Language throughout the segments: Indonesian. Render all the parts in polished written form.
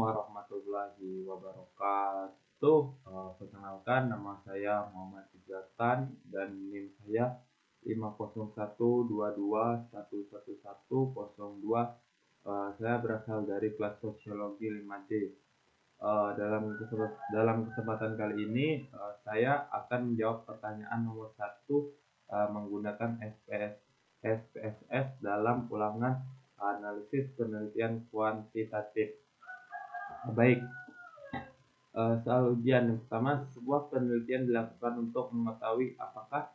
warahmatullahi wabarakatuh. Perkenalkan, nama saya Muhammad Ijatan dan NIM saya 50122111102. Saya berasal dari kelas Sosiologi 5D. Dalam kesempatan kali ini, saya akan menjawab pertanyaan nomor 1 menggunakan SPSS dalam ulangan analisis penelitian kuantitatif. Baik, soal ujian yang pertama, sebuah penelitian dilakukan untuk mengetahui apakah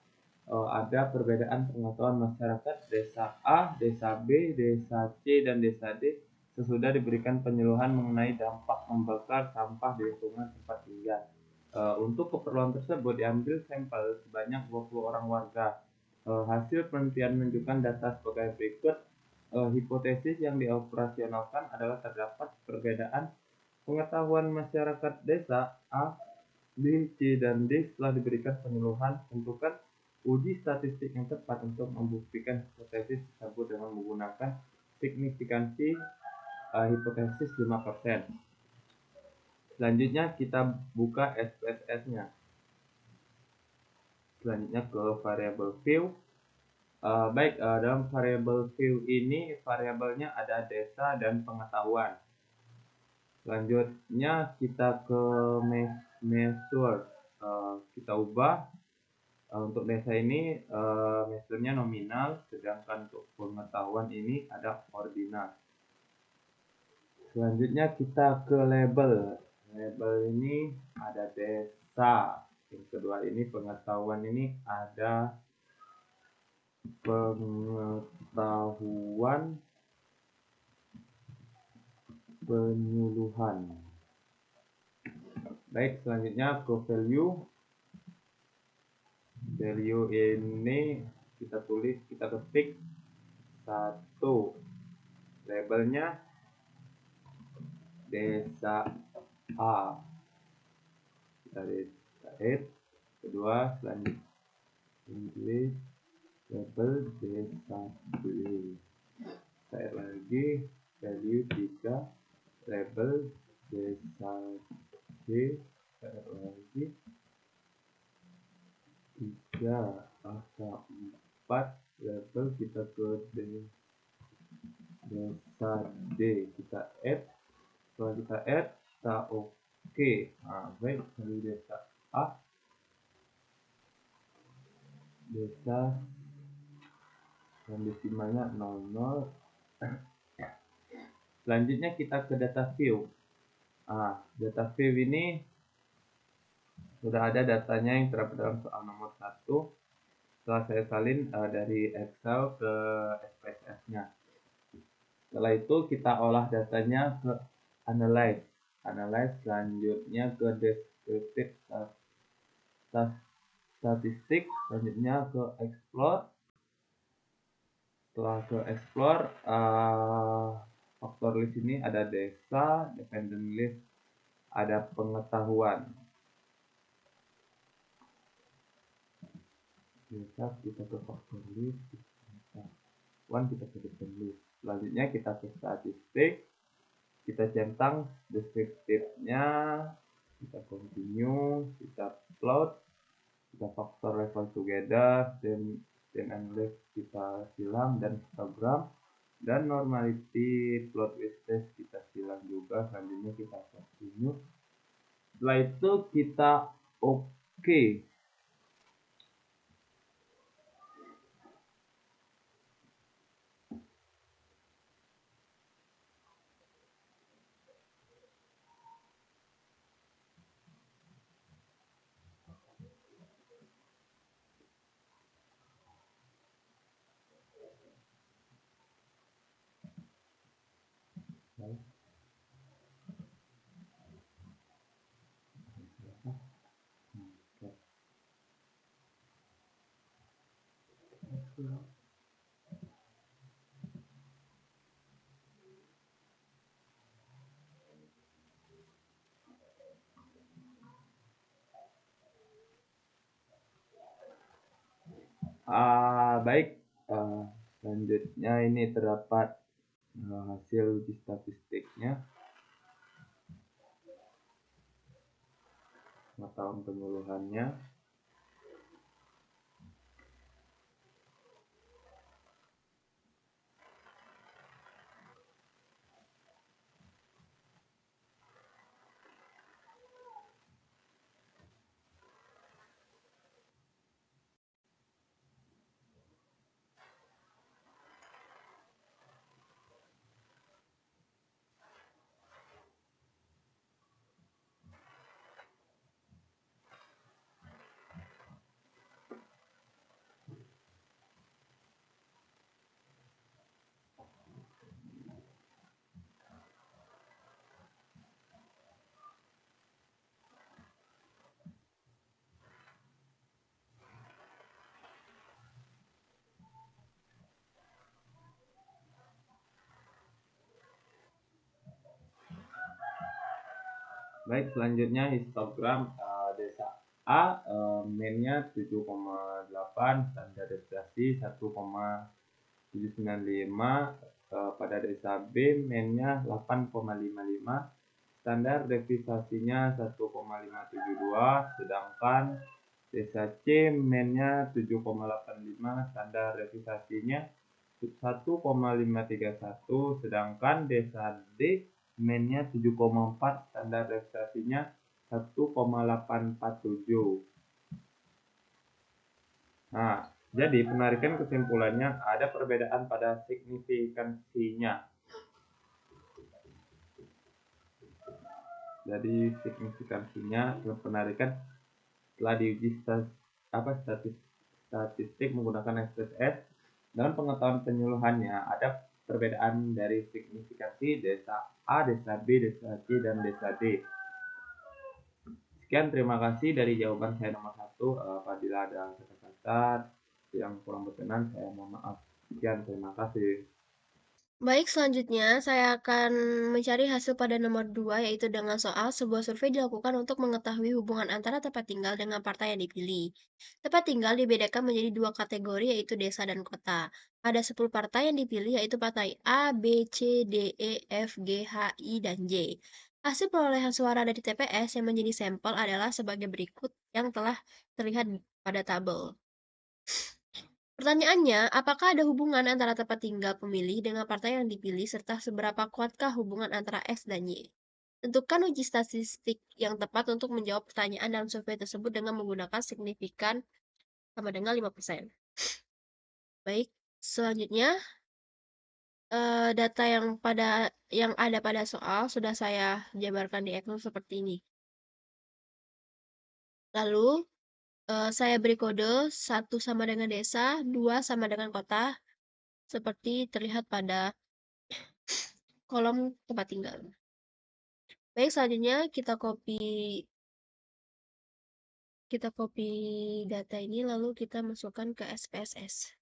ada perbedaan pengetahuan masyarakat desa A, desa B, desa C, dan desa D sesudah diberikan penyuluhan mengenai dampak membakar sampah di lingkungan tempat tinggal. Untuk keperluan tersebut diambil sampel sebanyak 20 orang warga. Hasil penelitian menunjukkan data sebagai berikut. Hipotesis yang dioperasionalkan adalah terdapat perbedaan pengetahuan masyarakat desa A, B, C, dan D setelah diberikan penyuluhan. Tentukan uji statistik yang tepat untuk membuktikan hipotesis tersebut dengan menggunakan signifikansi hipotesis 5%. Selanjutnya kita buka SPSS-nya. Selanjutnya ke variable view. Dalam variable view ini variabelnya ada desa dan pengetahuan. Selanjutnya kita ke measure. Kita ubah. Untuk desa ini measure-nya nominal, sedangkan untuk pengetahuan ini ada ordinal. Selanjutnya kita ke label. Label ini ada desa. Yang kedua ini pengetahuan, ini ada pengetahuan penyuluhan. Baik, selanjutnya ke value. Value ini kita ketik 1. Labelnya desa A. Kita add. Kedua, selanjutnya English label desa B. Saya lagi value 3. Label desa C. Saya lagi 3. Angka 4. Label kita ke desa D. Kita add. Setelah kita add, kita oke. Baik, dari desa A, desa yang desimalnya 00. Selanjutnya kita ke data view. Data view ini sudah ada datanya yang terdapat dalam soal nomor 1. Setelah saya salin dari Excel ke SPSS-nya. Setelah itu kita olah datanya ke analyze. Selanjutnya ke descriptive statistik. Selanjutnya ke explore. Setelah ke explore, faktor list ini ada desa, dependent list ada pengetahuan. Desa kita ke faktor list, pengetahuan kita ke dependent list. Selanjutnya kita ke statistik, kita centang deskriptifnya, kita continue, kita plot, kita factor level together, then analyze kita silang dan histogram, dan normality plot with test kita silang juga. Selanjutnya kita continue. Setelah itu kita oke. Baik, selanjutnya ini terdapat hasil uji statistiknya. pengetahuan penyuluhannya. Baik, selanjutnya histogram desa A, main-nya 7,8, standar deviasi 1,795. Pada desa B, main-nya 8,55, standar devisasinya 1,572, sedangkan desa C main-nya 7,85, standar devisasinya 1,531, sedangkan desa D main-nya 7,4, standar deviasinya 1,847. Nah, jadi penarikan kesimpulannya ada perbedaan pada signifikansinya. Jadi signifikansinya penarikan setelah diuji statistik menggunakan SPSS dengan pengetahuan penyuluhannya ada perbedaan dari signifikansi desa A, desa B, desa C, dan desa D. Sekian, terima kasih dari jawaban saya nomor 1. Apabila ada kata-kata yang kurang berkenan, saya mohon maaf. Sekian, terima kasih. Baik, selanjutnya saya akan mencari hasil pada nomor 2, yaitu dengan soal sebuah survei dilakukan untuk mengetahui hubungan antara tempat tinggal dengan partai yang dipilih. Tempat tinggal dibedakan menjadi dua kategori, yaitu desa dan kota. Ada 10 partai yang dipilih, yaitu partai A, B, C, D, E, F, G, H, I, dan J. Hasil perolehan suara dari TPS yang menjadi sampel adalah sebagai berikut yang telah terlihat pada tabel. Pertanyaannya, apakah ada hubungan antara tempat tinggal pemilih dengan partai yang dipilih serta seberapa kuatkah hubungan antara X dan Y? Tentukan uji statistik yang tepat untuk menjawab pertanyaan dalam survei tersebut dengan menggunakan signifikan sama dengan 5%. Baik, selanjutnya data yang ada pada soal sudah saya jabarkan di Excel seperti ini. Lalu saya beri kode 1 sama dengan desa, 2 sama dengan kota, seperti terlihat pada kolom tempat tinggal. Baik, selanjutnya kita copy data ini lalu kita masukkan ke SPSS.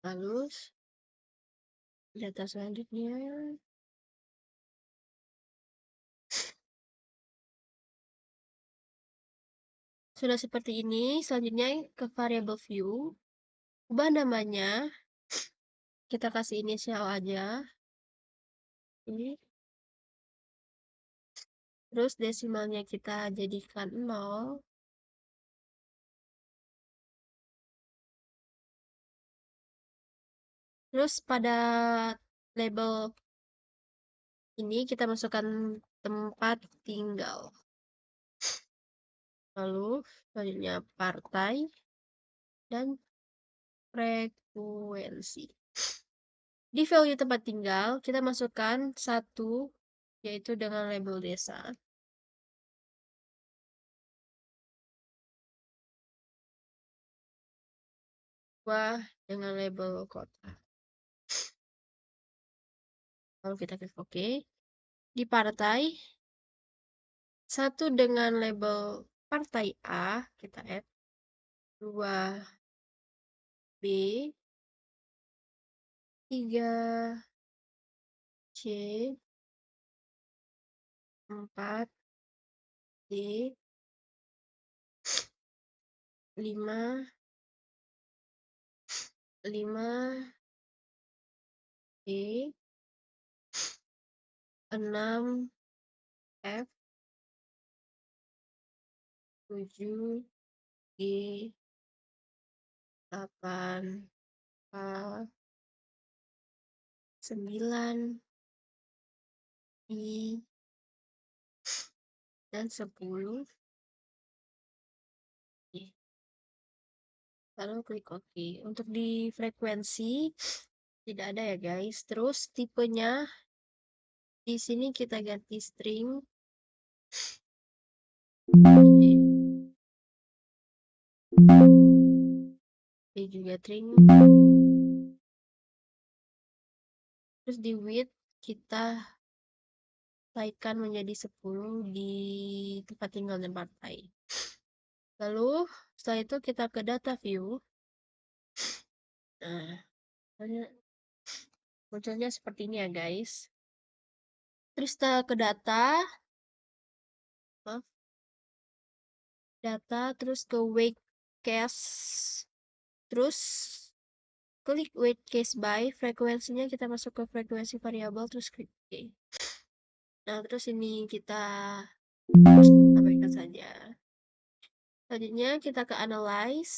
Lalu data selanjutnya sudah seperti ini. Selanjutnya ke variable view, ubah namanya, kita kasih inisial aja. Ini. Terus desimalnya kita jadikan 0. Terus pada label ini kita masukkan tempat tinggal. Lalu selanjutnya partai dan frekuensi. Di value tempat tinggal, kita masukkan 1, yaitu dengan label desa. 2 dengan label kota. Lalu kita klik OK. Di partai, 1 dengan label partai A, kita add. 2 B, 3 C, 4 D, 5 E, 6 F 7 G 8 K 9 I dan 10. Lalu klik OK. Untuk di frekuensi tidak ada ya guys. Terus tipenya di sini kita ganti string. Ini juga string. Terus di width kita kaitkan menjadi 10 di tempat tinggal dan partai. Lalu setelah itu kita ke data view. Nah, munculnya seperti ini ya guys. Terus kita ke data, terus ke weight case, terus klik weight case by, frekuensinya kita masuk ke frekuensi variabel, terus klik OK. Nah, terus ini kita abaikan saja. Selanjutnya kita ke analyze,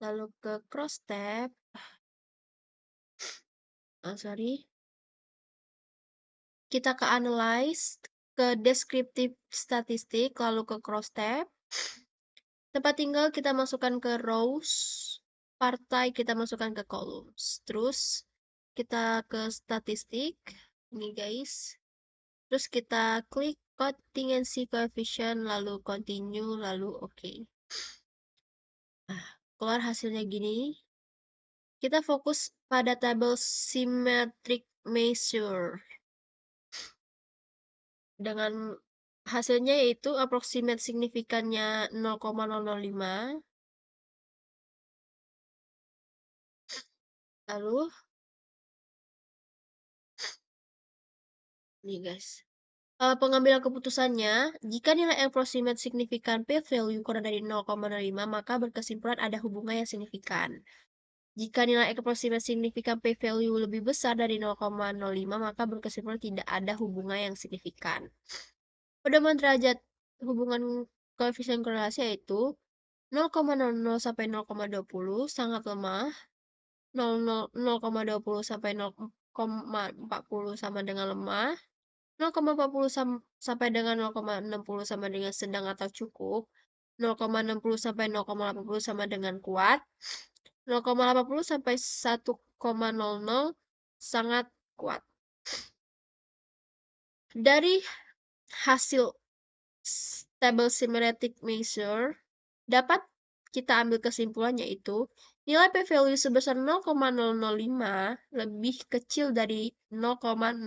lalu ke cross tab, kita ke analyze, ke descriptive statistik, lalu ke cross tab. Tempat tinggal kita masukkan ke rows, partai kita masukkan ke columns. Terus kita ke statistik, ini guys. Terus kita klik contingency coefficient, lalu continue, lalu OK. Nah, keluar hasilnya gini. Kita fokus pada tabel symmetric measure. Dengan hasilnya yaitu approximate signifikannya 0,005. Lalu nih guys, pengambilan keputusannya, jika nilai approximate signifikan p-value kurang dari 0,05, maka berkesimpulan ada hubungan yang signifikan. Jika nilai approximate signifikan p-value lebih besar dari 0,05, maka berkesimpulan tidak ada hubungan yang signifikan. Pedoman derajat hubungan koefisien korelasi yaitu 0,00 sampai 0,20 sangat lemah, 0,20 sampai 0,40 sama dengan lemah, 0,40 sampai dengan 0,60 sama dengan sedang atau cukup, 0,60 sampai 0,80 sama dengan kuat, 0,80 sampai 1,00 sangat kuat. Dari hasil stable symmetric measure dapat kita ambil kesimpulan yaitu nilai p-value sebesar 0,005 lebih kecil dari 0,05,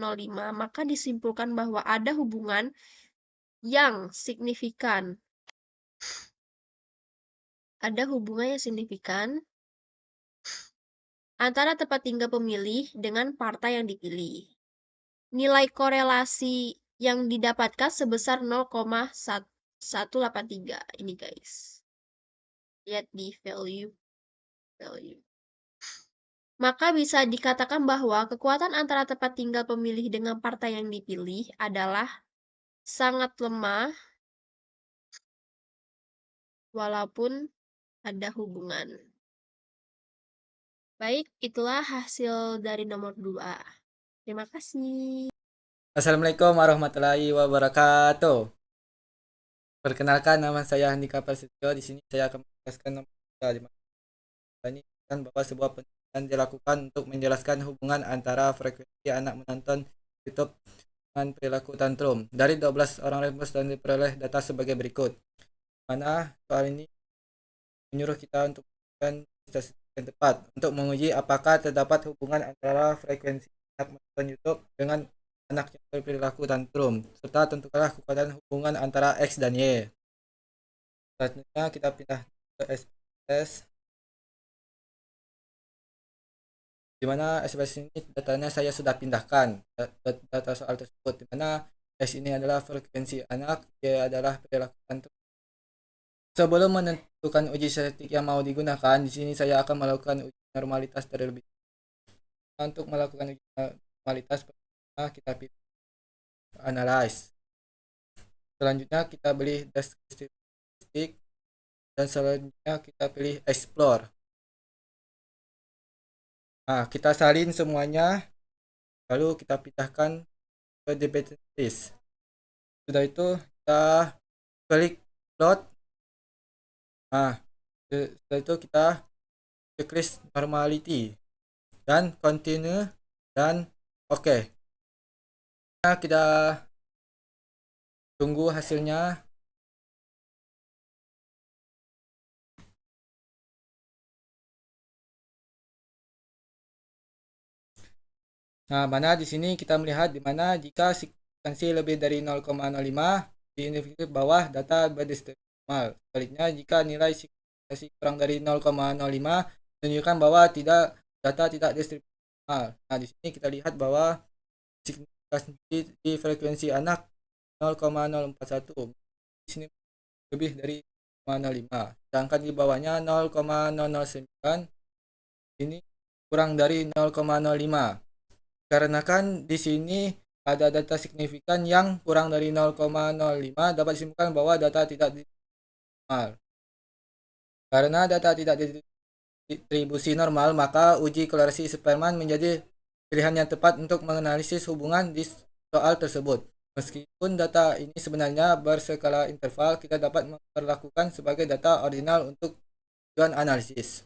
maka disimpulkan bahwa ada hubungan yang signifikan. Ada hubungan yang signifikan antara tempat tinggal pemilih dengan partai yang dipilih. Nilai korelasi yang didapatkan sebesar 0,183 ini guys. Lihat di value. Maka bisa dikatakan bahwa kekuatan antara tempat tinggal pemilih dengan partai yang dipilih adalah sangat lemah walaupun ada hubungan. Baik, itulah hasil dari nomor 2. Terima kasih. Assalamualaikum warahmatullahi wabarakatuh. Perkenalkan, nama saya Andika Prasetyo. Di sini saya akan menjelaskan nomor 3 ini dan bahwa sebuah penelitian dilakukan untuk menjelaskan hubungan antara frekuensi anak menonton YouTube dengan perilaku tantrum. Dari 12 orang responden diperoleh data sebagai berikut. Mana soal ini menyuruh kita untuk melakukan statistik yang tepat untuk menguji apakah terdapat hubungan antara frekuensi anak menonton YouTube dengan anak yang berperilaku tantrum, serta tentukanlah kekuatan hubungan antara X dan Y. Selanjutnya kita pindah ke SPS, di mana SPS ini datanya saya sudah pindahkan data soal tersebut, di mana X ini adalah frekuensi anak, Y adalah perilaku tantrum. Sebelum menentukan uji statistik yang mau digunakan, di sini saya akan melakukan uji normalitas terlebih dahulu. Untuk melakukan uji normalitas, pertama kita pilih analyze. Selanjutnya kita pilih descriptive dan selanjutnya kita pilih explore. Nah, kita salin semuanya lalu kita pindahkan ke dependencies. Sudah itu kita klik load. Nah, setelah itu kita checklist normality dan continue dan oke. Nah, kita tunggu hasilnya. Nah, mana di sini kita melihat di mana jika signifikansi lebih dari 0,05 di individu bawah data berdistribusi. Sebaliknya jika nilai signifikansi kurang dari 0,05 menunjukkan bahwa data tidak distribusional. Nah, di sini kita lihat bahwa signifikansi di frekuensi anak 0,041. Di sini lebih dari 0,05. Sedangkan di bawahnya 0,009 ini kurang dari 0,05. Karena kan di sini ada data signifikan yang kurang dari 0,05 dapat disimpulkan bahwa data tidak normal. Karena data tidak distribusi normal, maka uji korelasi Spearman menjadi pilihan yang tepat untuk menganalisis hubungan di soal tersebut. Meskipun data ini sebenarnya berskala interval, kita dapat memperlakukan sebagai data ordinal untuk tujuan analisis.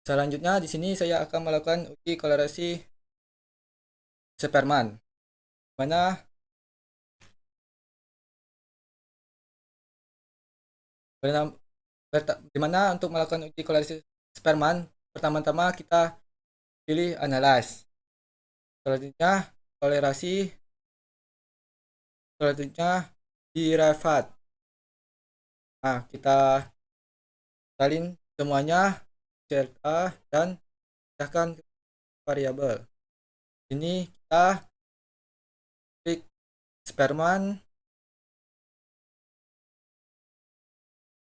Selanjutnya di sini saya akan melakukan uji korelasi Spearman. Di mana untuk melakukan uji korelasi Spearman, pertama-tama kita pilih analyze. Selanjutnya derived. Nah, kita salin semuanya serta dan pindahkan ke variabel. Ini kita klik Spearman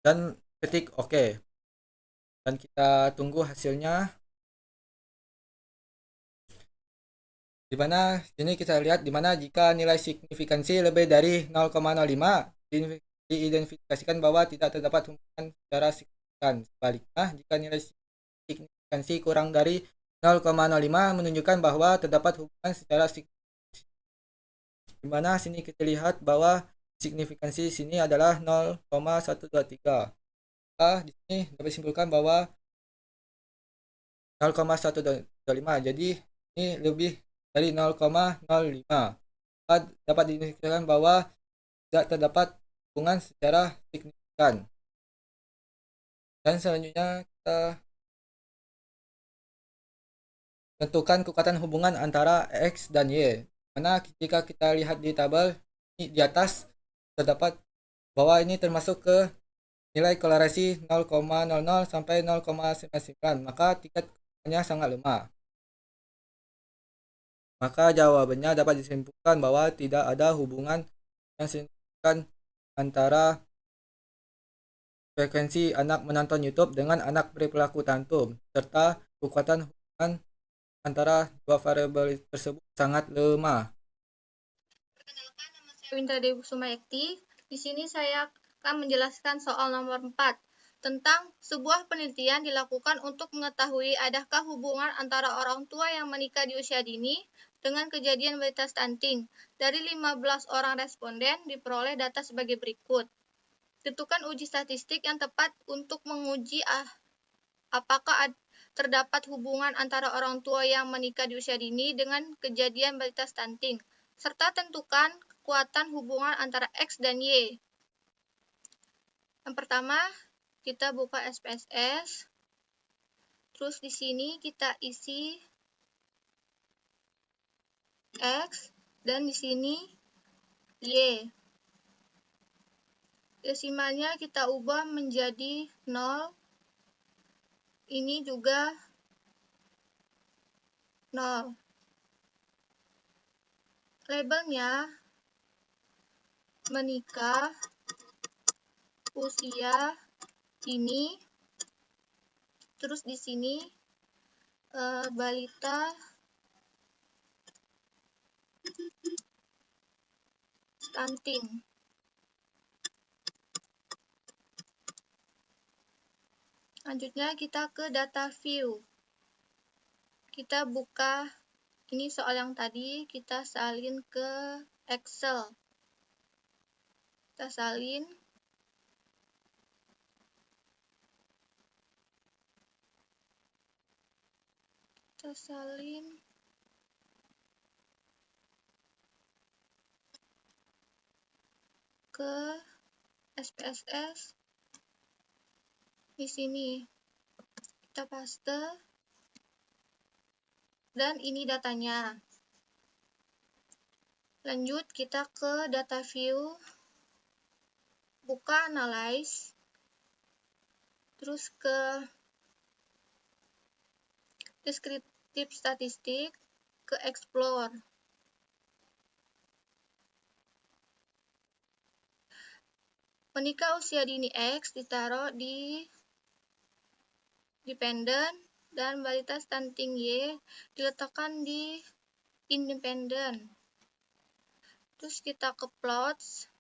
dan ketik OK. Dan kita tunggu hasilnya. Di mana sini kita lihat di mana jika nilai signifikansi lebih dari 0,05 diidentifikasikan bahwa tidak terdapat hubungan secara signifikan. Sebaliknya, jika nilai signifikansi kurang dari 0,05 menunjukkan bahwa terdapat hubungan secara signifikan. Di mana sini kita lihat bahwa signifikansi sini adalah 0,123. Di sini dapat disimpulkan bahwa 0,125. Jadi ini lebih dari 0,05. Dapat diindikasikan bahwa tidak terdapat hubungan secara signifikan. Dan selanjutnya kita tentukan kekuatan hubungan antara X dan Y. Karena jika kita lihat di tabel di atas terdapat bahwa ini termasuk ke nilai korelasi 0,00 sampai 0,99, maka tingkatnya sangat lemah. Maka jawabannya dapat disimpulkan bahwa tidak ada hubungan yang signifikan antara frekuensi anak menonton YouTube dengan anak berperilaku tantrum, serta kekuatan hubungan antara dua variabel tersebut sangat lemah. Perkenalkan, nama saya Wintra Dewi Sumayekti. Di sini saya akan menjelaskan soal nomor 4 tentang sebuah penelitian dilakukan untuk mengetahui adakah hubungan antara orang tua yang menikah di usia dini dengan kejadian balita stunting. Dari 15 orang responden diperoleh data sebagai berikut. Tentukan uji statistik yang tepat untuk menguji apakah terdapat hubungan antara orang tua yang menikah di usia dini dengan kejadian balita stunting, serta tentukan kekuatan hubungan antara X dan Y. Yang pertama, kita buka SPSS. Terus di sini kita isi X dan di sini Y. Desimalnya kita ubah menjadi 0. Ini juga 0. Labelnya menikah usia ini, terus di sini balita stunting. Selanjutnya kita ke data view. Kita buka ini soal yang tadi, kita salin ke Excel. Kita salin. Ke SPSS. Di sini kita paste. Dan ini datanya. Lanjut kita ke data view. Buka analyze. Terus ke deskriptif statistik, ke explore. Menikah usia dini X ditaruh di dependent dan balita stunting Y diletakkan di independent. Terus kita ke plots.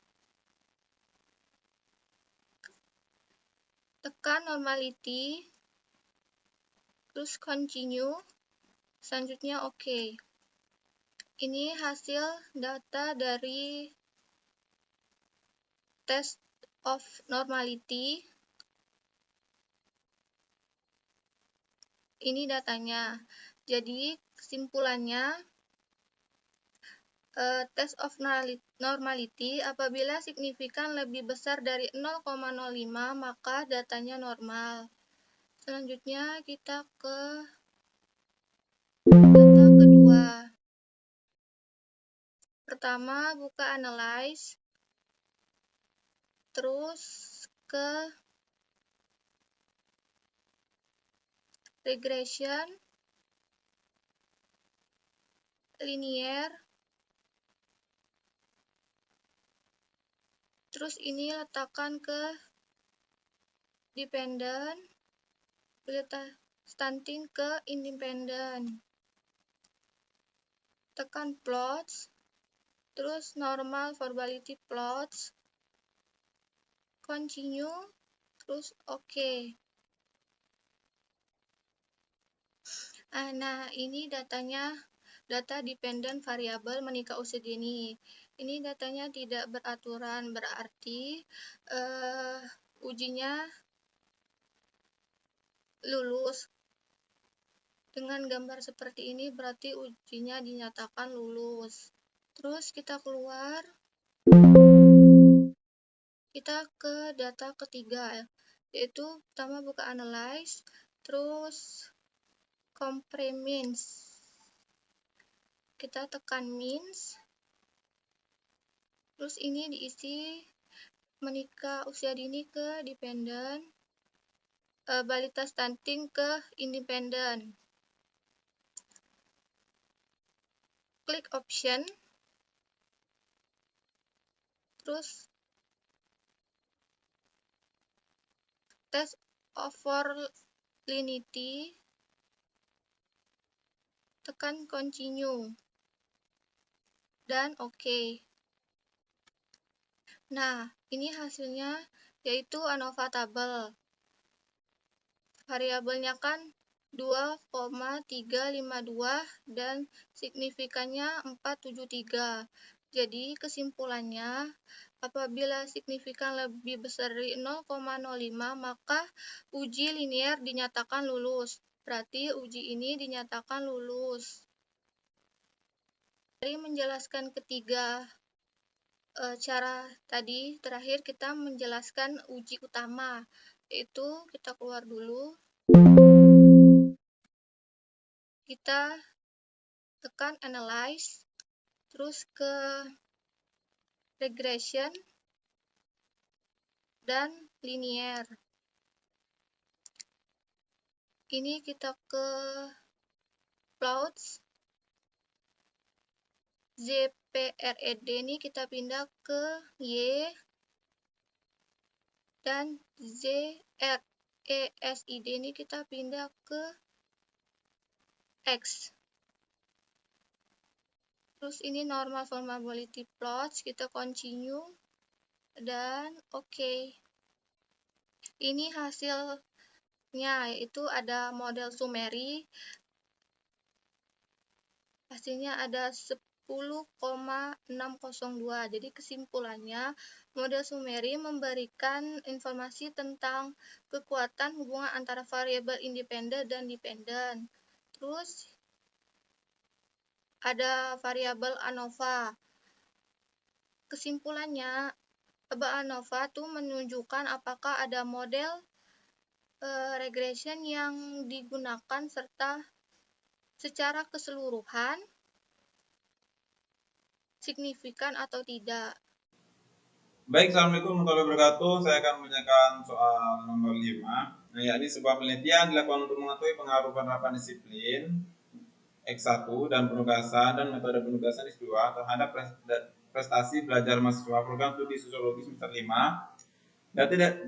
Tekan normality. Terus continue. Selanjutnya OK. Ini hasil data dari test of normality. Ini datanya. Jadi kesimpulannya test of normality apabila signifikan lebih besar dari 0,05 maka datanya normal. Selanjutnya kita ke data kedua. Pertama buka analyze. Terus ke regression, linear. Terus ini letakkan ke dependent, balita stunting ke independent. Tekan plots, terus normal for bality plots, continue, terus OK. Nah, ini datanya, data dependent variable menikah usia dini. Ini datanya tidak beraturan, berarti ujinya lulus. Dengan gambar seperti ini berarti ujinya dinyatakan lulus. Terus kita keluar. Kita ke data ketiga, yaitu pertama buka analyze, terus compare means. Kita tekan means. Terus ini diisi menikah usia dini ke dependent, balita stunting ke independent. Klik option. Terus test over linearity. Tekan continue. Dan OK. Nah, ini hasilnya yaitu ANOVA tabel. Variabelnya kan 2,352 dan signifikannya 473. Jadi kesimpulannya apabila signifikan lebih besar dari 0,05 maka uji linear dinyatakan lulus. Berarti uji ini dinyatakan lulus. Dari menjelaskan ketiga cara tadi, terakhir kita menjelaskan uji utama, yaitu kita keluar dulu. Kita tekan analyze, terus ke regression dan linear. Ini kita ke plots. ZPRED ini kita pindah ke Y. dan ZRESID ini kita pindah ke X. Terus ini normal vulnerability plots, kita continue dan oke. Ini hasilnya, yaitu ada model summary. Hasilnya ada 10,602. Jadi kesimpulannya, model summary memberikan informasi tentang kekuatan hubungan antara variabel independen dan dependen. Terus ada variabel ANOVA. Kesimpulannya, ANOVA itu menunjukkan apakah ada model regression yang digunakan serta secara keseluruhan signifikan atau tidak. Baik, Assalamualaikum warahmatullahi wabarakatuh. Saya akan menanyakan soal nomor 5. Nah, yakni sebuah penelitian dilakukan untuk mengetahui pengaruh penerapan disiplin X1 dan penugasan dan metode penugasan S2 terhadap prestasi belajar mahasiswa program studi sosiologi semester 5.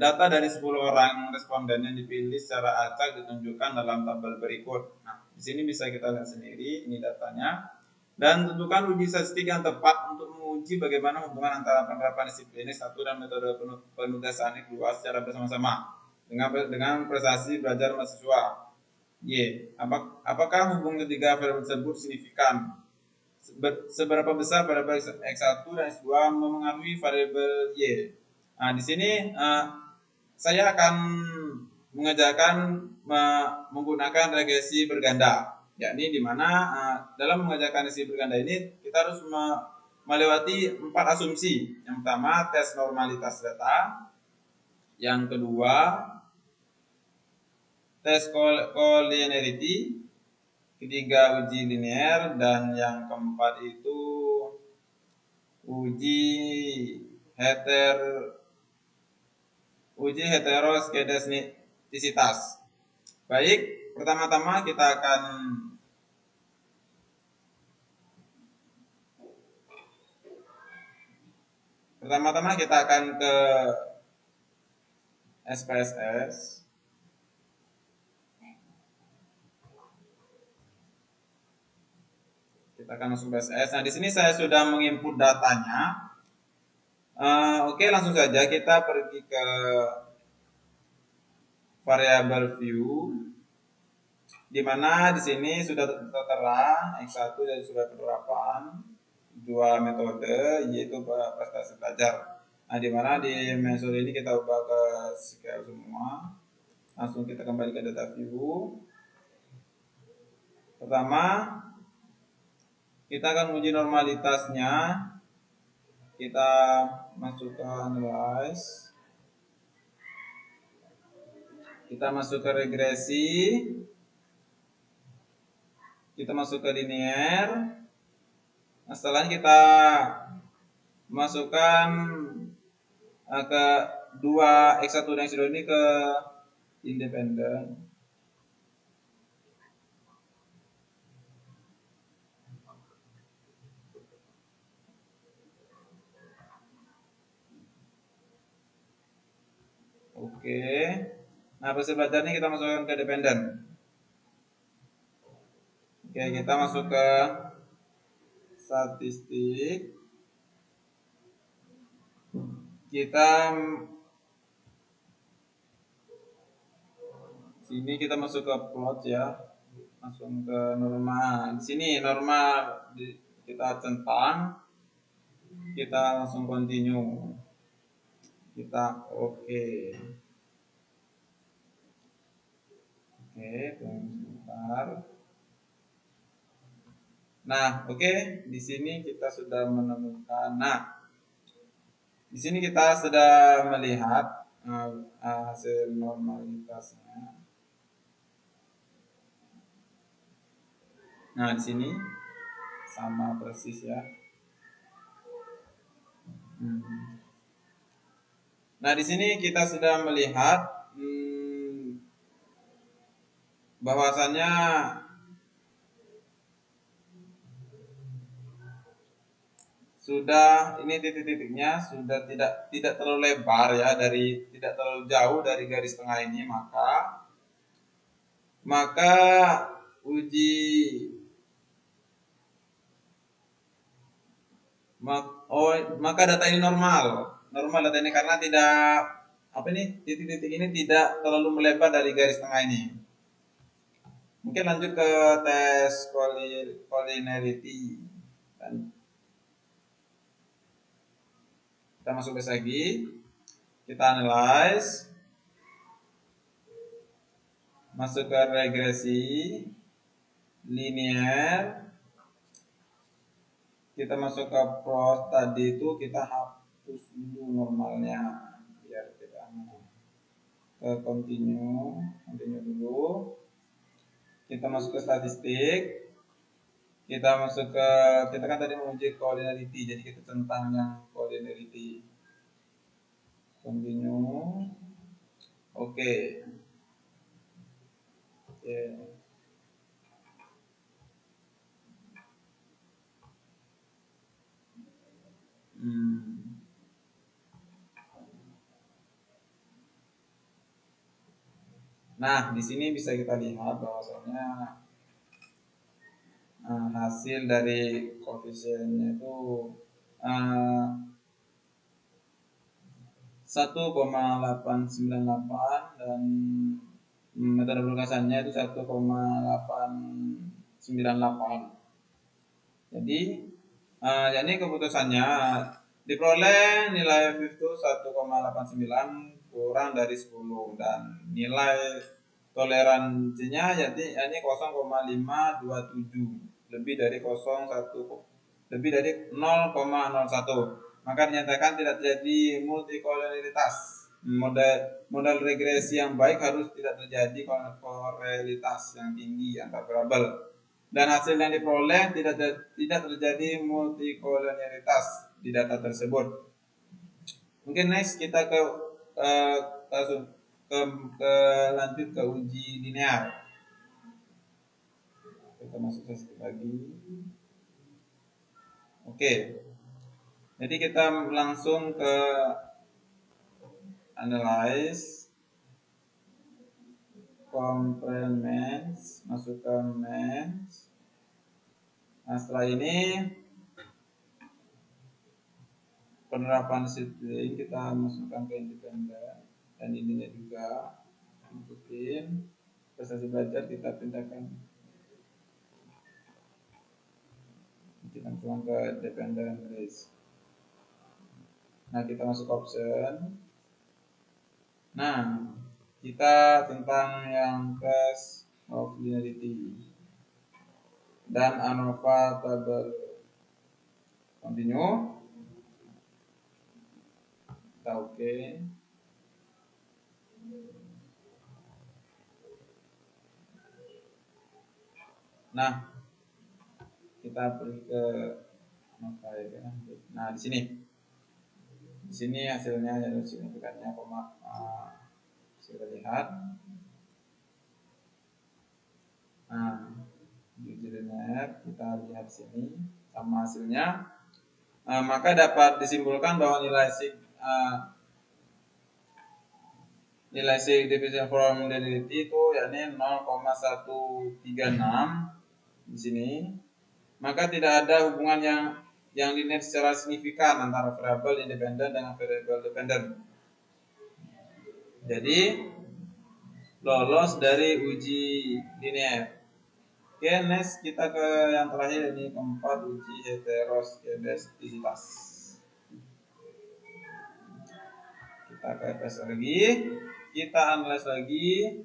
Data dari 10 orang responden yang dipilih secara acak ditunjukkan dalam tabel berikut. Nah, di sini bisa kita lihat sendiri, ini datanya. Dan tentukan uji statistik yang tepat untuk menguji bagaimana hubungan antara penerapan disiplin S1 dan metode penugasan S2 secara bersama-sama dengan prestasi belajar mahasiswa. Apakah hubungan ketiga variabel tersebut signifikan? Seberapa besar variabel X1 dan S2 memengaruhi variabel Y? Nah, di sini saya akan mengerjakan menggunakan regresi berganda, yakni di mana dalam mengerjakan regresi berganda ini kita harus melewati 4 asumsi. Yang pertama, tes normalitas data. Yang kedua, tes collinearity. Ketiga, uji linear. Dan yang keempat itu uji heteroskedastisitas. Baik, pertama-tama kita akan ke SPSS. Kita akan masuk ke SPSS. Nah, di sini saya sudah menginput datanya. Oke, langsung saja kita pergi ke variable view, di mana di sini sudah tertera X1 dan sudah penerapan 2 metode, yaitu prestasi belajar. Nah, di mana di metode ini kita ubah ke scale semua. Langsung kita kembali ke data view. Pertama, kita akan uji normalitasnya. Kita masuk ke analyze. Kita masuk ke regresi. Kita masuk ke linear. Nah, setelahnya kita masukkan ke 2 X1 dan X2 ini ke independen. Oke. Nah, proses belajarnya kita masukkan ke dependen. Oke, kita masuk ke statistik. Kita sini kita masuk ke plot ya. Langsung ke normal. Di sini normal kita centang. Kita langsung continue. Kita oke. Oke, tunggu sebentar. Nah, oke, di sini kita sudah menemukan. Nah, di sini kita sudah melihat hasil normalitasnya. Nah, di sini sama persis ya. Nah, di sini kita sudah melihat bahwasannya sudah ini titik-titiknya sudah tidak terlalu lebar ya, dari tidak terlalu jauh dari garis tengah ini, maka uji maka data ini normal data ini karena tidak titik-titik ini tidak terlalu melebar dari garis tengah ini. Mungkin lanjut ke tes collinearity dan kita masuk tes lagi, kita analyze, masuk ke regresi linear, kita masuk ke plot tadi itu, kita hapus dulu normalnya biar kita ke continue dulu, kita masuk ke statistik, kita kan tadi menguji collinearity, jadi kita tentang yang collinearity, continue, oke. Nah, di sini bisa kita lihat bahwasanya hasil dari koefisiennya itu 1,898 dan metode pelukasannya itu 1,898. Jadi ini keputusannya diperoleh nilai F itu 1,89 kurang dari 10 dan nilai toleransinya jadi ini 0,527 lebih dari 0,01, maka dinyatakan tidak terjadi multikolonialitas. Model regresi yang baik harus tidak terjadi korelitas yang tinggi antar variabel, dan hasil yang diperoleh tidak terjadi multikolonialitas di data tersebut. Mungkin next kita lanjut ke uji linear. Kita masuk sedikit lagi. Oke. Jadi kita langsung ke analyze, comprehend mains, masuk ke mains. Nah, setelah ini penerapan disiplin kita masukkan ke independen, dan ininya juga masukin. Prestasi belajar kita pindahkan, kita langsung ke dependent list. Nah, kita masuk option. Nah, kita tentang yang class of linearity dan ANOVA table, continue, kita oke. Nah, kita pergi ke ANOVA ya. Nah, di sini hasilnya ya, signifikannya kita lihat. Nah, di linear kita lihat sini sama hasilnya. Maka dapat disimpulkan bahwa nilai division from linearity itu yakni 0,136 di sini. Maka tidak ada hubungan yang linear secara signifikan antara variabel independen dengan variabel dependen. Jadi lolos dari uji linear. Oke, next kita ke yang terakhir, ini keempat, uji heteroskedastisitas. Kita ke tes lagi, kita analis lagi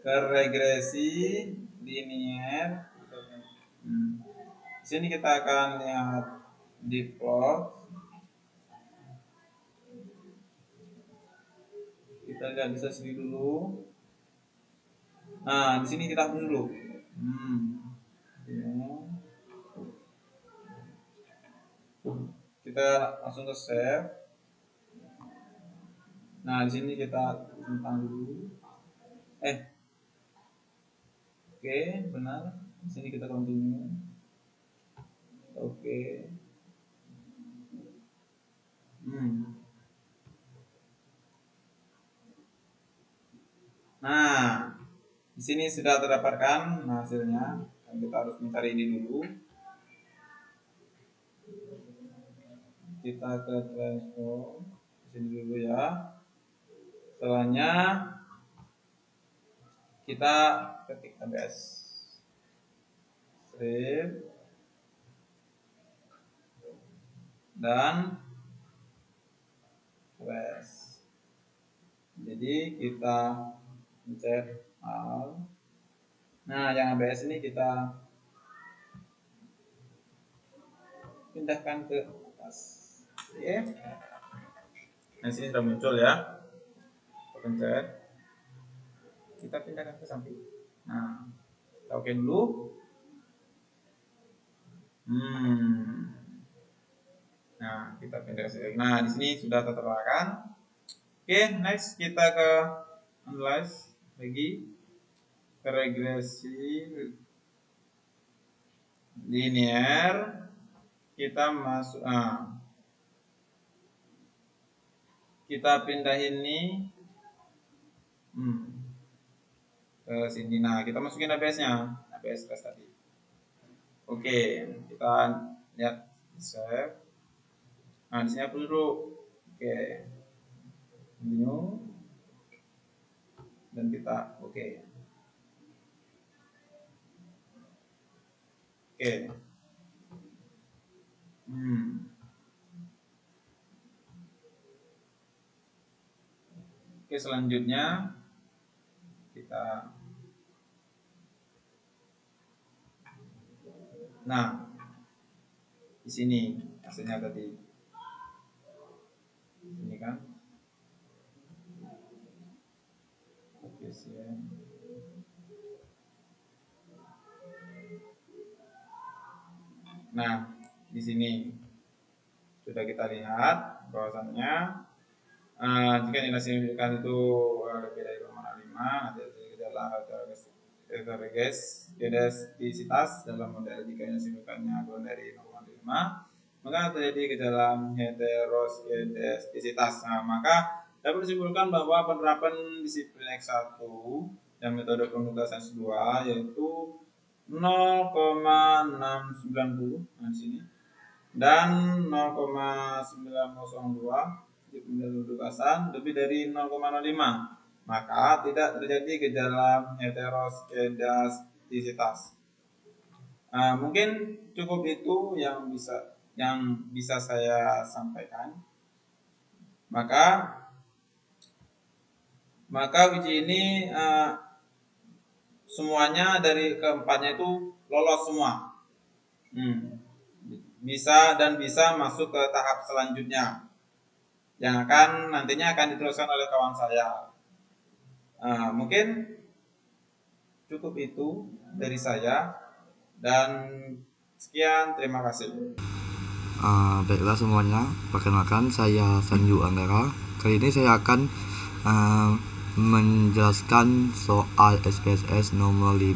ke regresi linear. Di sini kita akan lihat di plot. Kita lihat bisa sini dulu. Nah, di sini kita dulu. Kita langsung ke save. Nah, di sini kita tentang dulu. Oke, benar. Di sini kita continue. Oke. Nah, di sini sudah terdapatkan hasilnya. Kita harus mencari ini dulu. Kita ke transform sini dulu ya. Setelahnya kita ketik ABS strip dan press. Jadi kita pencet Alt. Nah, yang ABS ini kita pindahkan ke atas. Oke. Nah, sini sudah muncul ya. Kita pencet. Kita pindahkan ke samping. Nah, kita oke dulu. Nah, kita pindah ke sini. Nah, di sini sudah tertera. Oke, next kita ke analyze lagi ke regresi linear. Kita masuk kita pindah ini ke sini. Nah, kita masukin ABS-nya, ABS test tadi. Oke, kita lihat save. Nah, di sini aku dulu. Oke. New dan kita oke. Oke, selanjutnya kita di sini hasilnya tadi. Ini kan. Nah, di sini sudah kita lihat bahwasannya jika nilai signifikan itu lebih dari 0,5, nanti gejala heterogesitas dalam model. Jika nilai signifikannya kurang dari 0,5, maka terjadi gejala heterogesitas. Nah, maka dapat disimpulkan bahwa penerapan disiplin X1 dan metode penugasan S2 yaitu 0,690 di sini dan 0,902 di penugasan lebih dari 0,05, maka tidak terjadi gejala heterogesitas. Mungkin cukup itu yang bisa saya sampaikan. Maka uji ini semuanya dari keempatnya itu lolos semua. Bisa masuk ke tahap selanjutnya yang nantinya akan diteruskan oleh kawan saya. Mungkin cukup itu dari saya dan sekian, terima kasih. Baiklah semuanya, perkenalkan saya Sanju Anggara. Kali ini saya akan menjelaskan soal SPSS nomor 5.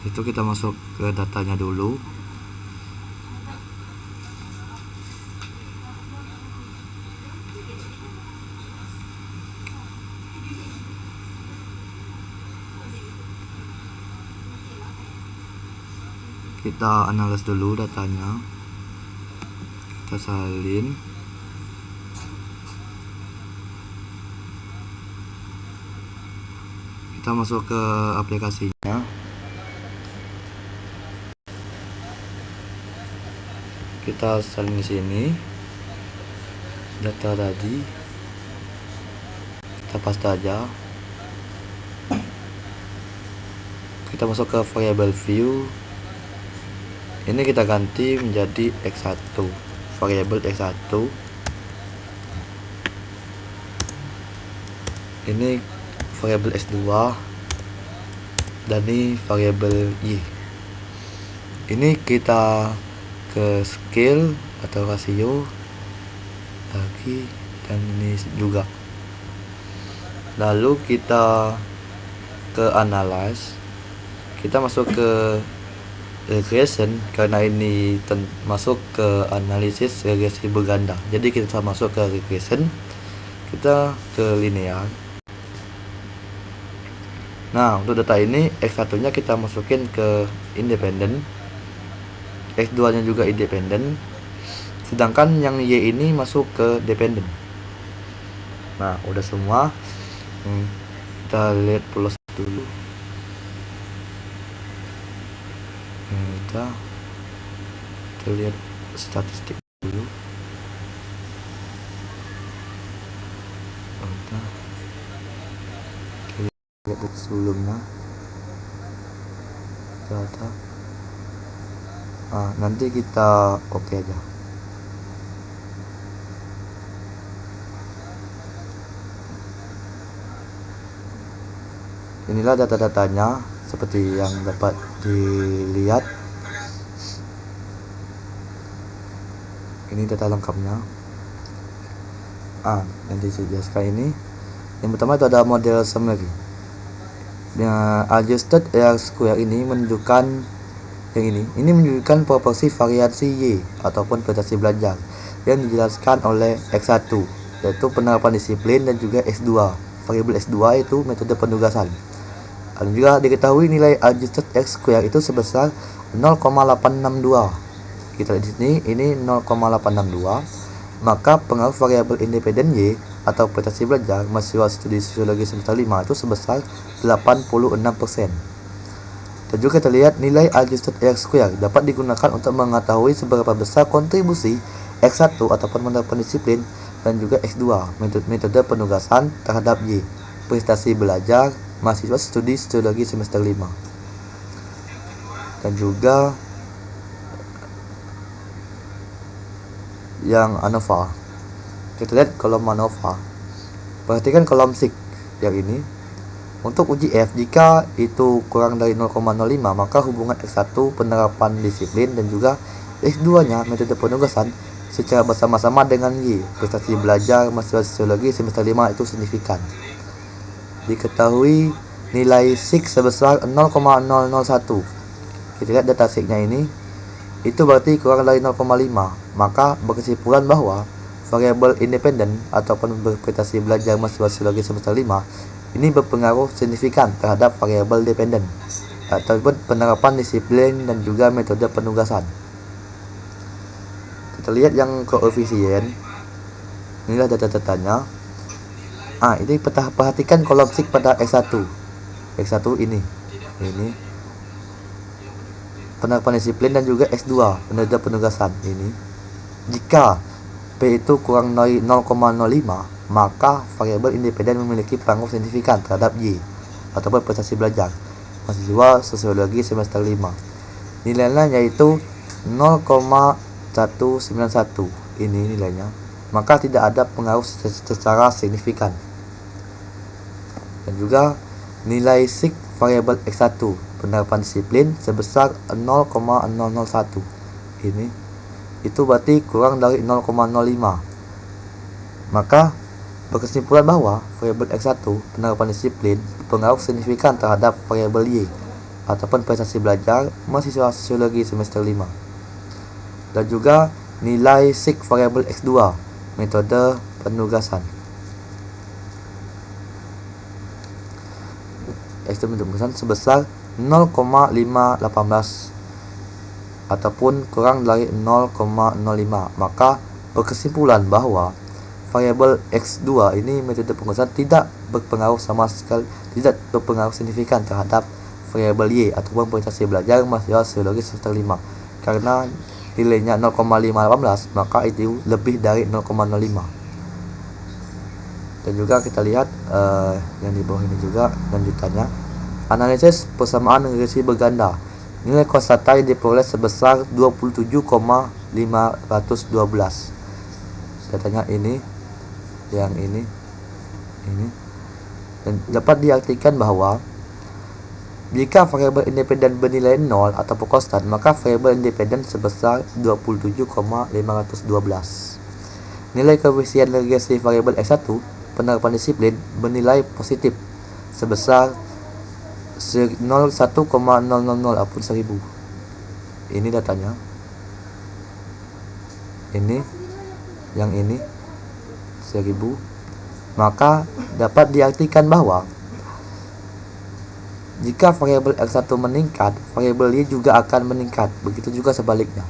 Itu kita masuk ke datanya dulu. Kita analis dulu datanya, kita salin. Kita masuk ke aplikasinya. Kita salin di sini data tadi, kita paste aja. Kita masuk ke variable view. Ini kita ganti menjadi X1, variabel X1. Ini variabel S2 dan ini variabel Y. Ini kita ke scale atau rasio lagi, dan ini juga. Lalu kita ke analyze, kita masuk ke regression karena ini masuk ke analisis regresi berganda. Jadi kita masuk ke regression, kita ke linear. Nah, untuk data ini X1 nya kita masukin ke independen, X2 nya juga independen, sedangkan yang Y ini masuk ke dependen. Nah, udah semua. Kita lihat plus dulu. Kita lihat statistik dulu. Kita lihat sebelumnya data. Nanti kita oke aja. Inilah data-datanya seperti yang dapat dilihat. Ini data lengkapnya. Nanti saya jelaskan ini. Yang pertama itu ada model summary. Adjusted R-square ini menunjukkan yang ini menunjukkan proporsi variasi Y ataupun prestasi belajar yang dijelaskan oleh X1, yaitu penerapan disiplin, dan juga X2. Variabel X2 itu metode penugasan. Dan juga diketahui nilai adjusted R-square itu sebesar 0,862. Kita lihat di sini, ini 0,862. Maka pengaruh variabel independen Y atau prestasi belajar mahasiswa studi sosiologi semester 5 itu sebesar 86%. Dan juga kita lihat nilai adjusted R-square dapat digunakan untuk mengetahui seberapa besar kontribusi X1 ataupun penerapan disiplin dan juga X2 metode penugasan terhadap Y prestasi belajar mahasiswa studi sosiologi semester 5. Dan juga yang ANOVA, kita lihat kolom ANOVA. Perhatikan kolom SIG yang ini. Untuk uji F, jika itu kurang dari 0,05, maka hubungan X1 penerapan disiplin dan juga X2 nya metode penugasan secara bersama-sama dengan Y prestasi belajar mahasiswa sosiologi semester 5 itu signifikan. Diketahui nilai SIG sebesar 0,001. Kita lihat data SIG-nya ini, itu berarti kurang dari 0,5. Maka berkesimpulan bahwa variabel independen ataupun berprestasi belajar mahasiswa sosiologi semester 5 ini berpengaruh signifikan terhadap variabel dependen ataupun penerapan disiplin dan juga metode penugasan. Kita lihat yang koefisien. Inilah data-datanya. Ini perhatikan kolom SIG pada X1. X1 ini penerapan disiplin dan juga X2 metode penugasan ini. Jika P itu kurang dari 0,05, maka variabel independen memiliki pengaruh signifikan terhadap Y ataupun prestasi belajar mahasiswa sosiologi semester 5. Nilainya yaitu 0,191. Ini nilainya. Maka tidak ada pengaruh secara signifikan. Dan juga nilai SIG variabel X1 penerapan disiplin sebesar 0,001. Ini itu berarti kurang dari 0,05. Maka berkesimpulan bahwa variabel X1 penerapan disiplin berpengaruh signifikan terhadap variabel Y ataupun prestasi belajar mahasiswa sosiologi semester 5. Dan juga nilai SIG variabel X2 metode penugasan. X2 metode penugasan sebesar 0,518 ataupun kurang dari 0,05. Maka berkesimpulan bahwa variabel X2 ini metode penugasan tidak berpengaruh sama sekali, tidak berpengaruh signifikan terhadap variabel Y ataupun prestasi belajar mahasiswa sosiologi semester 5 karena nilainya 0,518, maka itu lebih dari 0,05. Dan juga kita lihat yang di bawah ini juga lanjutannya, analisis persamaan regresi berganda. Nilai konstanta yang diperoleh sebesar 27,512. Datanya ini, yang ini, dan dapat diartikan bahwa jika variabel independen bernilai 0 atau konstan, maka variabel independen sebesar 27,512. Nilai koefisien regresi variabel X1 penerapan disiplin bernilai positif sebesar 1,000 apun 1000. ini datanya, ini yang ini 1000, maka dapat diartikan bahwa jika variabel X1 meningkat, variabel Y juga akan meningkat. Begitu juga sebaliknya.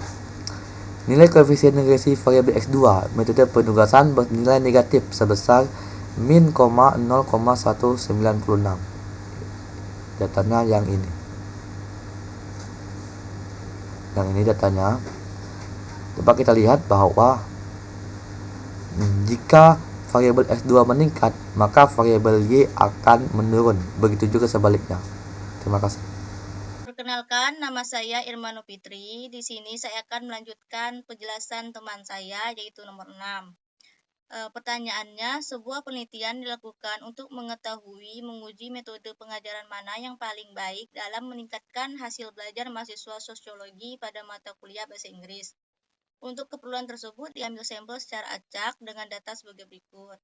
Nilai koefisien regresi variabel X2 metode penugasan bernilai negatif sebesar min, 0,196. Datanya yang ini. Yang ini datanya. Coba kita lihat bahwa jika variabel X2 meningkat, maka variabel Y akan menurun. Begitu juga sebaliknya. Terima kasih. Perkenalkan, nama saya Irmano Fitri. Di sini saya akan melanjutkan penjelasan teman saya, yaitu nomor 6. Pertanyaannya, sebuah penelitian dilakukan untuk menguji metode pengajaran mana yang paling baik dalam meningkatkan hasil belajar mahasiswa sosiologi pada mata kuliah bahasa Inggris. Untuk keperluan tersebut, diambil sampel secara acak dengan data sebagai berikut.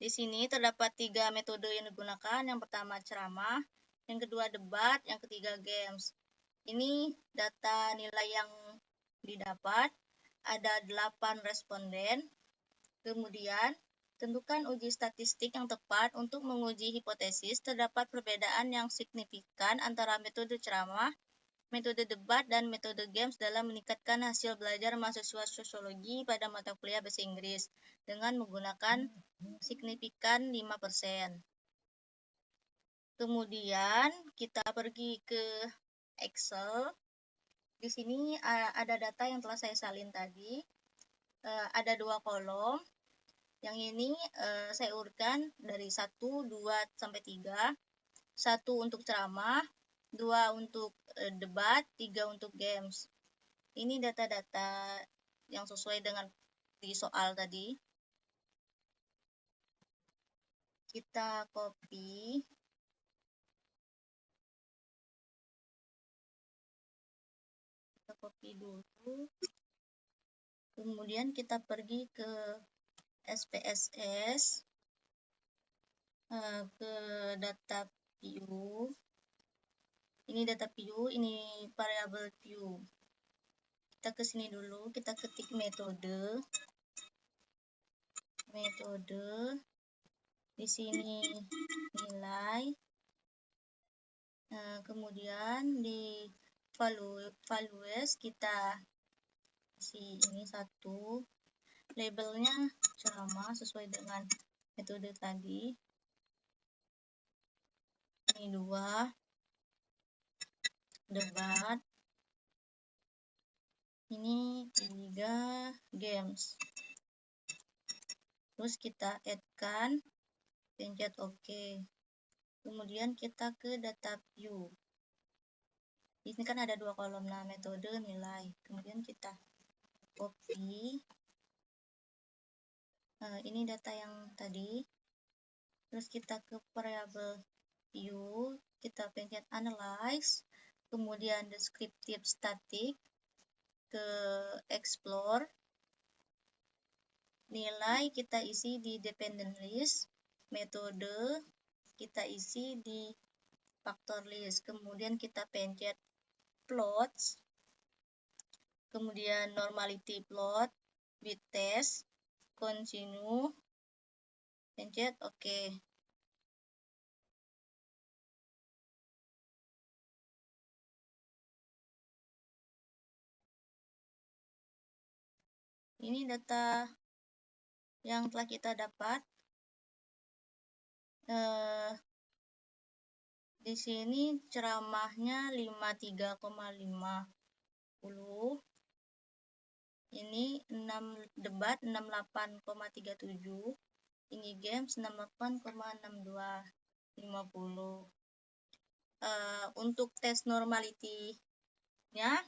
Di sini terdapat 3 metode yang digunakan. Yang pertama ceramah, yang kedua debat, yang ketiga games. Ini data nilai yang didapat, ada 8 responden. Kemudian, tentukan uji statistik yang tepat untuk menguji hipotesis terdapat perbedaan yang signifikan antara metode ceramah, metode debat, dan metode games dalam meningkatkan hasil belajar mahasiswa sosiologi pada mata kuliah bahasa Inggris dengan menggunakan signifikan 5%. Kemudian kita pergi ke Excel. Di sini ada data yang telah saya salin tadi. Ada 2 kolom. Yang ini saya urutkan dari 1, 2, sampai 3. 1 untuk ceramah, 2 untuk debat, 3 untuk games. Ini data-data yang sesuai dengan di soal tadi. Kita copy. Kita copy dulu. Kemudian kita pergi ke SPSS, ke data view. Ini data view, ini variabel view. Kita ke sini dulu, kita ketik metode. Di sini nilai. Kemudian di values kita isi ini 1. Labelnya ceramah sesuai dengan metode tadi. Ini 2. Debat. Ini 3. Games. Terus kita add-kan, pencet OK. Kemudian kita ke data view. Di sini kan ada 2 kolom, nah metode, nilai. Kemudian kita copy. Ini data yang tadi. Terus kita ke variable view, kita pencet analyze, kemudian descriptive static, ke explore. Nilai kita isi di dependent list, metode kita isi di factor list. Kemudian kita pencet plots, kemudian normality plot, with test, continue, pencet OK. Ini data yang telah kita dapat. Di sini ceramahnya 53,50. Ini 6 debat 68,37. Ini games 68,62. 50. Untuk tes normality-nya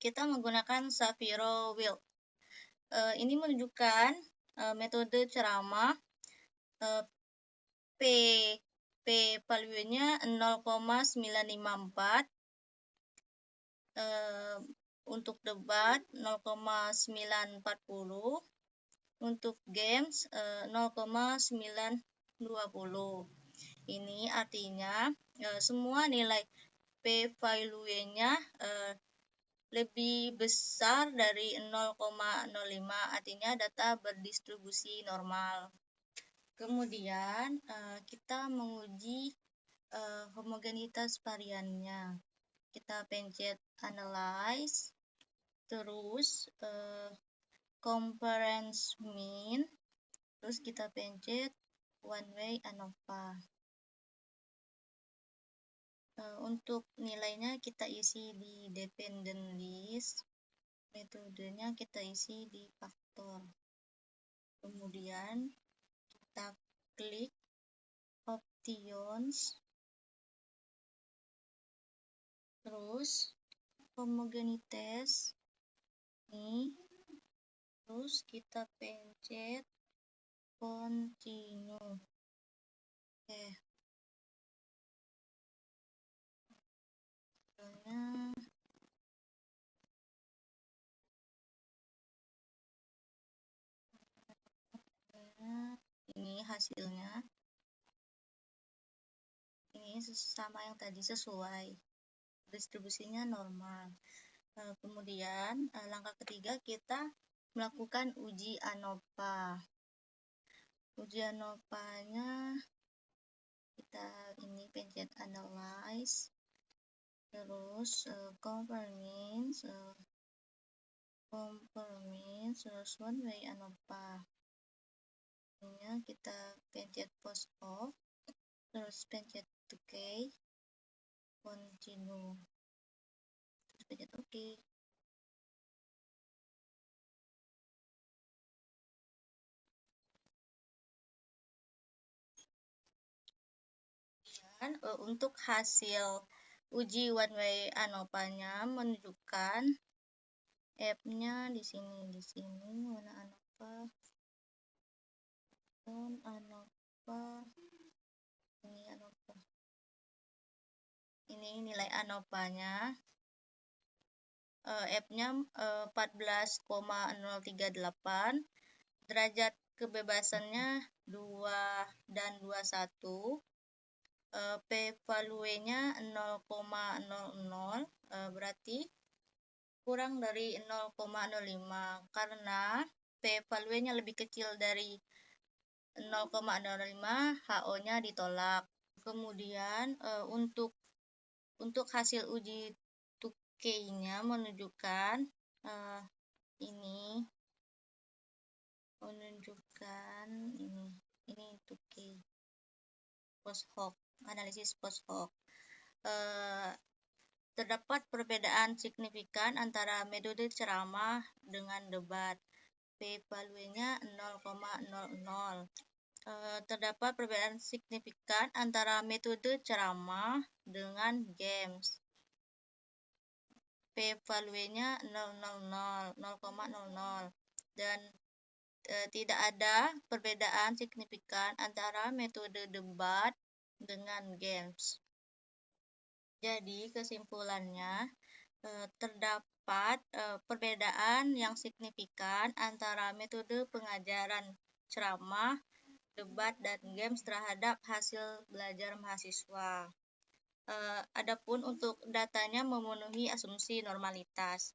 kita menggunakan Shapiro-Wilk. Ini menunjukkan metode ceramah, P value-nya 0,954. Untuk debat 0,940. Untuk games 0,920. Ini artinya semua nilai p-value-nya lebih besar dari 0,05, artinya data berdistribusi normal. Kemudian kita menguji homogenitas variannya. Kita pencet analyze, terus comparison mean, terus kita pencet one way ANOVA. Untuk nilainya kita isi di dependent list, metodenya kita isi di faktor. Kemudian kita klik options, terus homogenitas ini, terus kita pencet continue. Ini hasilnya, ini sama yang tadi, sesuai, distribusinya normal. Kemudian langkah ketiga kita melakukan uji ANOVA. Uji ANOVA-nya kita ini pencet analyze, terus compare means, terus one way ANOVA. Ini kita pencet post off, terus pencet OK, continue, terus pencet OK. Dan untuk hasil uji one way ANOVA-nya menunjukkan F-nya di sini mana ANOVA, ANOVA, ini ANOVA. Ini nilai ANOVA-nya, F-nya 14,038, derajat kebebasannya 2 dan 21, p-value-nya 0,00, berarti kurang dari 0,05, karena p-value-nya lebih kecil dari 0,05, HO-nya ditolak. Kemudian untuk hasil uji 2K-nya menunjukkan ini 2K post hoc, analisis post hoc. Terdapat perbedaan signifikan antara metode ceramah dengan debat. P-value-nya 0,00. Terdapat perbedaan signifikan antara metode ceramah dengan games. P-value-nya 0,00, dan tidak ada perbedaan signifikan antara metode debat dengan games. Jadi kesimpulannya, terdapat perbedaan yang signifikan antara metode pengajaran ceramah, debat, dan games terhadap hasil belajar mahasiswa. Adapun untuk datanya memenuhi asumsi normalitas.